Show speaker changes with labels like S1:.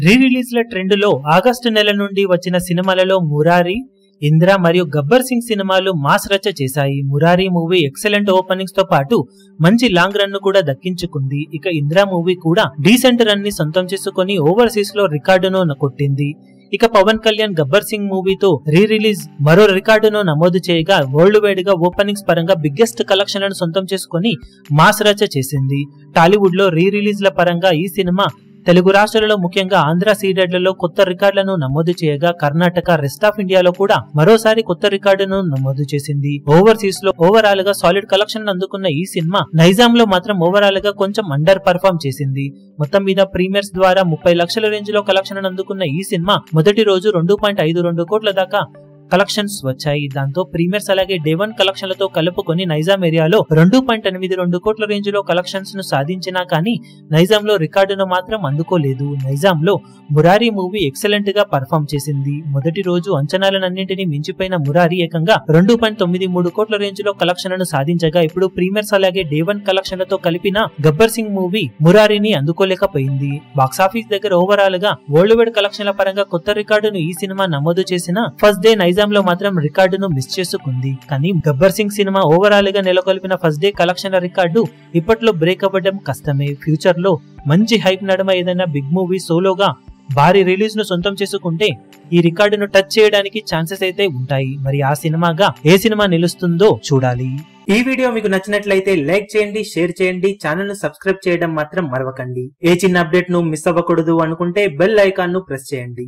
S1: రీ రిలీజ్ల trend లో August నెల నుండి వచ్చిన సినిమాలలో మురారి, ఇంద్ర మరియు గబ్బర్ సింగ్ సినిమాలు మాస్ రచ్చ చేశాయి. మురారి మూవీ ఎక్సలెంట్ ఓపెనింగ్స్ తో పాటు మంచి లాంగ్ రన్ ను కూడా దక్కించుకుంది. ఇక ఇంద్ర మూవీ కూడా డీసెంట్ రన్ ని సొంతం చేసుకుని ఓవర్సీస్ లో రికార్డును కొట్టింది. ఇక పవన్ కళ్యాణ్ గబ్బర్ సింగ్ మూవీతో రీ రిలీజ్ మరో రికార్డును నమోదు చేయగా వరల్డ్ వైడ్ గా ఓపెనింగ్స్ పరంగా బిగ్గెస్ట్ కలెక్షన్లను సొంతం చేసుకుని మాస్ రచ్చ చేసింది. టాలీవుడ్ లో రీ రిలీజ్ల పరంగా ఈ సినిమా తెలుగు రాష్ట్రాలలో ముఖ్యంగా ఆంధ్ర సీడెడ్లలో కొత్త రికార్డులను నమోదు చేయగా కర్ణాటక, రెస్ట్ ఆఫ్ ఇండియాలో కూడా మరోసారి కొత్త రికార్డును నమోదు చేసింది. ఓవర్సీస్ లో ఓవరాల్ గా సాలిడ్ కలెక్షన్ అందుకున్న ఈ సినిమా నైజాం లో మాత్రం ఓవరాల్ గా కొంచెం అండర్ పర్ఫార్మ్ చేసింది. మొత్తం మీద ప్రీమియర్స్ ద్వారా 30 లక్షల రేంజ్ లో కలెక్షన్ అందుకున్న ఈ సినిమా మొదటి రోజు 2.52 కోట్ల దాకా కలెక్షన్స్ వచ్చాయి. దాంతో ప్రీమియర్స్ అలాగే డే 1 కలెక్షన్లతో కలుపుకొని నైజాం ఏరియాలో 2.82 కోట్ల రేంజ్ లో కలెక్షన్స్ ను సాధించినా కానీ నైజాం లో రికార్డును మాత్రం అందుకోలేదు. నైజాం లో మురారి మూవీ ఎక్సలెంట్ గా పర్ఫామ్ చేసింది. మొదటి రోజు అంచనాలన్నింటినీ మించిపోయిన మురారి ఏకంగా 2.93 కోట్ల రేంజ్ లో కలెక్షన్లను సాధించగా ఇప్పుడు ప్రీమియర్స్ అలాగే డే 1 కలెక్షన్లతో కలిపిన గబ్బర్ సింగ్ మూవీ మురారిని అందుకోలేకపోయింది. బాక్సాఫీస్ దగ్గర ఓవరాల్ గా వరల్డ్ వైడ్ కలెక్షన్ల పరంగా కొత్త రికార్డును ఈ సినిమా నమోదు చేసిన ఫస్ట్ డే నైజాం లో మాత్రం రికార్డును మిస్ చేసుకుంది. కానీ గబ్బర్ సింగ్ సినిమా ఓవరాల్ గా నెలకొల్పిన ఫస్ట్ డే కలెక్షన్ల రికార్డు ఇప్పట్లో బ్రేక్ అవ్వడం కష్టమే. ఫ్యూచర్ లో మంచి హైప్ నడుమ ఏదైనా బిగ్ మూవీ సోలోగా భారీ రిలీజ్ ను సొంతం చేసుకుంటే ఈ రికార్డును టచ్ చేయడానికి ఛాన్సెస్ అయితే ఉంటాయి. మరి ఆ సినిమాగా ఏ సినిమా నిలుస్తుందో చూడాలి. ఈ వీడియో మీకు నచ్చినట్లయితే లైక్ చేయండి, షేర్ చేయండి, ఛానల్ ను సబ్స్క్రైబ్ చేయడం మాత్రం మరవకండి. ఏ చిన్న అప్డేట్ ను మిస్ అవ్వకూడదు అనుకుంటే బెల్ ఐకాన్ ను ప్రెస్ చేయండి.